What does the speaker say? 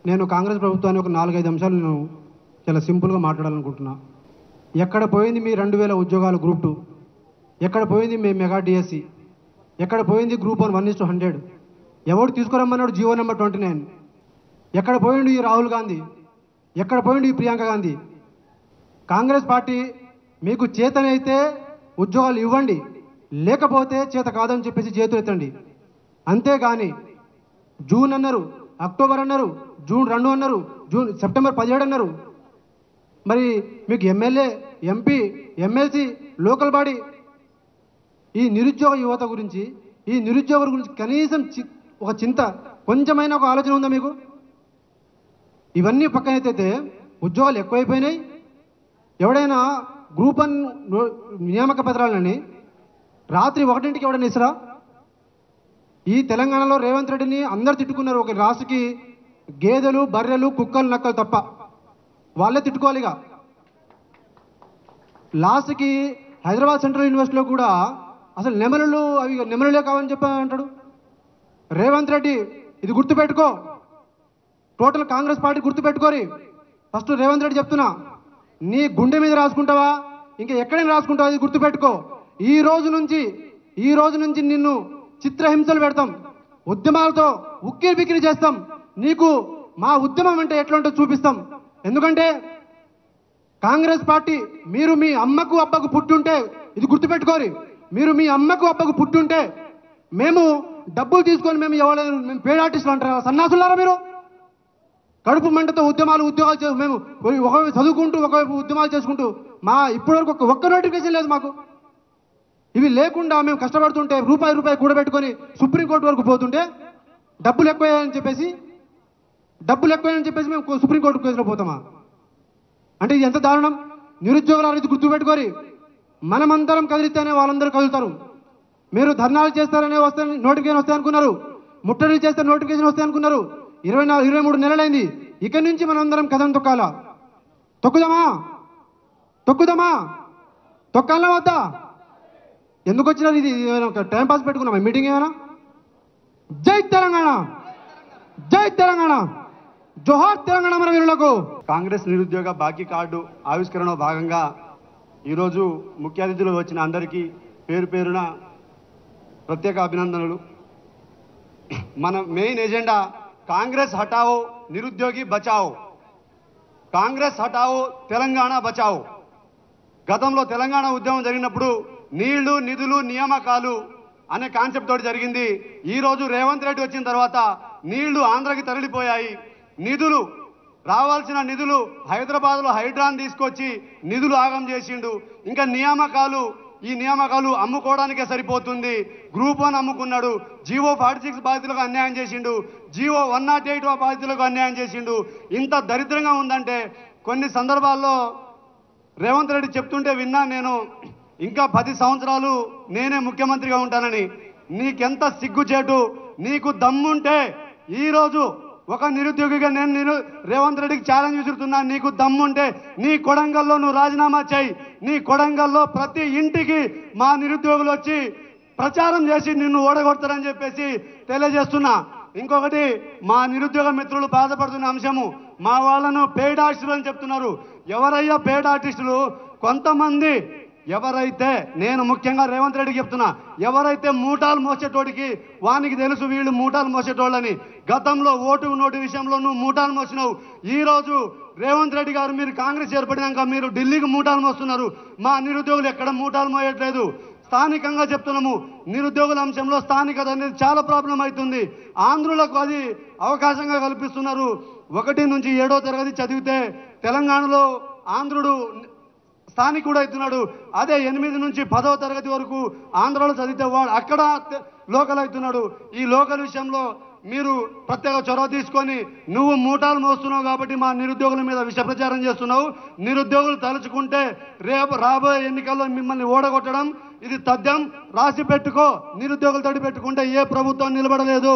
నేను కాంగ్రెస్ ప్రభుత్వాన్ని ఒక 4-5 అంశాలు నేను చాలా సింపుల్గా మాట్లాడాలనుకుంటున్నా. ఎక్కడ పోయింది మీ 2000 ఉద్యోగాలు గ్రూప్ 2? ఎక్కడ పోయింది మీ మెగా డిఎస్సి? ఎక్కడ పోయింది గ్రూప్ 1 1:100? ఎవడు తీసుకురమ్మన్నాడు జీవో నెంబర్ 29? ఎక్కడ పోయిండు ఈ రాహుల్ గాంధీ? ఎక్కడ పోయిండు ఈ ప్రియాంక గాంధీ? కాంగ్రెస్ పార్టీ మీకు చేతనైతే ఉద్యోగాలు ఇవ్వండి, లేకపోతే చేత కాదని చెప్పేసి చేతులు ఎత్తండి. అంతేగాని జూన్ అన్నారు, అక్టోబర్ అన్నారు, జూన్ 2 అన్నారు, సెప్టెంబర్ 17 అన్నారు. మరి మీకు MLA, MP, MLC, local body ఈ నిరుద్యోగ యువత గురించి, ఈ నిరుద్యోగుల గురించి కనీసం ఒక చింత, కొంచెమైనా ఒక ఆలోచన ఉందా మీకు? ఇవన్నీ పక్కనైతే ఉద్యోగాలు ఎక్కువైపోయినాయి. ఎవడైనా గ్రూప్ 1 నియామక పత్రాలని రాత్రి 1ంటికి ఎవడైనా ఇస్తారా? ఈ తెలంగాణలో రేవంత్ రెడ్డిని అందరు తిట్టుకున్నారు. ఒక రాష్ట్రకి గేదెలు, బర్రెలు, కుక్కలు, నక్కలు తప్ప వాళ్ళే తిట్టుకోవాలిగా. లాస్ట్కి హైదరాబాద్ సెంట్రల్ యూనివర్సిటీలో కూడా అసలు నెమలులే కావని చెప్పి అంటాడు రేవంత్ రెడ్డి. ఇది గుర్తుపెట్టుకో, టోటల్ కాంగ్రెస్ పార్టీ గుర్తుపెట్టుకోరి. ఫస్ట్ రేవంత్ రెడ్డి చెప్తున్నా, నీ గుండె మీద రాసుకుంటావా, ఇంకా ఎక్కడైనా రాసుకుంటావా, ఇది గుర్తుపెట్టుకో. ఈ రోజు నుంచి నిన్ను చిత్రహింసలు పెడతాం, ఉద్యమాలతో ఉక్కిరి బిక్కిరి చేస్తాం. నీకు మా ఉద్యమం అంటే ఎట్లా ఉంటుందో చూపిస్తాం. ఎందుకంటే కాంగ్రెస్ పార్టీ మీరు మీ అమ్మకు అబ్బకు పుట్టుంటే, ఇది గుర్తుపెట్టుకోరి, మీరు మీ అమ్మకు అబ్బకు పుట్టుంటే మేము డబ్బులు తీసుకొని మేము పేడ ఆర్టిస్టులు అంటారా? సన్నాసులారా మీరు? కడుపు మంటతో ఉద్యోగాలు చేసి మేము ఒకవైపు చదువుకుంటూ ఒకవైపు ఉద్యమాలు చేసుకుంటూ మా ఇప్పటివరకు ఒక్క నోటిఫికేషన్ లేదు మాకు. ఇవి లేకుండా మేము కష్టపడుతుంటే రూపాయి కూడబెట్టుకొని సుప్రీంకోర్టు వరకు పోతుంటే డబ్బులు ఎక్కువయ్యాయని చెప్పేసి మేము సుప్రీంకోర్టు కేసులో పోతామా? అంటే ఇది ఎంత దారుణం. నిరుద్యోగుల ఇది గుర్తుపెట్టుకోరి. మనమందరం కదిలితేనే వాళ్ళందరూ కదులుతారు. మీరు ధర్నాలు చేస్తారనే నోటిఫికేషన్ వస్తాయి అనుకున్నారు, ముట్టడి చేస్తే నోటిఫికేషన్ వస్తాయి అనుకున్నారు. 23 నెలలైంది. ఇక్కడి నుంచి మనం అందరం కథం తొక్కాలా? తొక్కాలా వద్దా? ఎందుకు వచ్చినారు? ఇది టైం పాస్ పెట్టుకున్నామా మీటింగ్ ఏమైనా? జై తెలంగాణ, జై తెలంగాణ, జోహార్ తెలంగాణ మన వీరులకు. కాంగ్రెస్ నిరుద్యోగ బాకీ కార్డు ఆవిష్కరణలో భాగంగా ఈరోజు ముఖ్య అతిథులు వచ్చిన అందరికీ పేరు పేరున ప్రత్యేక అభినందనలు. మన మెయిన్ ఎజెండా కాంగ్రెస్ హటావో, నిరుద్యోగి బచావో. కాంగ్రెస్ హటావో, తెలంగాణ బచావో. గతంలో తెలంగాణ ఉద్యమం జరిగినప్పుడు నీళ్లు, నిధులు, నియామకాలు అనే కాన్సెప్ట్ తోటి జరిగింది. ఈరోజు రేవంత్ రెడ్డి వచ్చిన తర్వాత నీళ్లు ఆంధ్రకి తరలిపోయాయి. నిధులు, రావాల్సిన నిధులు హైదరాబాద్లో హైడ్రాన్ తీసుకొచ్చి నిధులు ఆగం చేసిండు. ఇంకా ఈ నియామకాలు అమ్ముకోవడానికే సరిపోతుంది. గ్రూప్ 1 అమ్ముకున్నాడు. జీవో 46 బాధితులకు అన్యాయం చేసిండు. జీవో 108 బాధితులకు అన్యాయం చేసిండు. ఇంత దరిద్రంగా ఉందంటే కొన్ని సందర్భాల్లో రేవంత్ రెడ్డి చెప్తుంటే విన్నా నేను, ఇంకా 10 సంవత్సరాలు నేనే ముఖ్యమంత్రిగా ఉంటానని. నీకెంత సిగ్గుచేటు. నీకు దమ్ముంటే ఈరోజు ఒక నిరుద్యోగిగా నేను రేవంత్ రెడ్డికి ఛాలెంజ్ విసురుతున్నా. నీకు దమ్ముంటే నీ కొడంగల్లో నువ్వు రాజీనామా చేయి. నీ కొడంగల్లో ప్రతి ఇంటికి మా నిరుద్యోగులు వచ్చి ప్రచారం చేసి నిన్ను ఓడగొడతారని చెప్పేసి తెలియజేస్తున్నా. ఇంకొకటి, మా నిరుద్యోగ మిత్రులు బాధపడుతున్న అంశము, మా వాళ్ళను పెయిడ్ ఆర్టిస్టులు అని చెప్తున్నారు. ఎవరయ్యా పెయిడ్ ఆర్టిస్టులు? కొంతమంది ఎవరైతే, నేను ముఖ్యంగా రేవంత్ రెడ్డికి చెప్తున్నా, ఎవరైతే మూటాలు మోసేటోడికి వానికి తెలుసు వీళ్ళు మూటాలు మోసేటోళ్ళని. గతంలో నోటు విషయంలో నువ్వు మూటాలు మోసినావు. ఈరోజు రేవంత్ రెడ్డి గారు మీరు కాంగ్రెస్ ఏర్పడినాక మీరు ఢిల్లీకి మూటాలు మోస్తున్నారు. మా నిరుద్యోగులు ఎక్కడ మూటాలు మోయట్లేదు. స్థానికంగా చెప్తున్నాము, నిరుద్యోగుల అంశంలో స్థానికత అనేది చాలా ప్రాబ్లం అవుతుంది. ఆంధ్రులకు అది అవకాశంగా కల్పిస్తున్నారు. 1 నుంచి 7వ తరగతి చదివితే తెలంగాణలో ఆంధ్రుడు స్థానికుడు అవుతున్నాడు. అదే 8 నుంచి 10వ తరగతి వరకు ఆంధ్రాలో చదివితే వాడు అక్కడ లోకల్ అవుతున్నాడు. ఈ లోకల్ విషయంలో మీరు ప్రత్యేక చొరవ తీసుకొని, నువ్వు మూటాలు మోస్తున్నావు కాబట్టి మా నిరుద్యోగుల మీద విష ప్రచారం చేస్తున్నావు. నిరుద్యోగులు తలుచుకుంటే రేపు రాబోయే ఎన్నికల్లో మిమ్మల్ని ఓడగొట్టడం ఇది తథ్యం. రాసి పెట్టుకో. నిరుద్యోగులు తడి పెట్టుకుంటే ఏ ప్రభుత్వం నిలబడలేదు.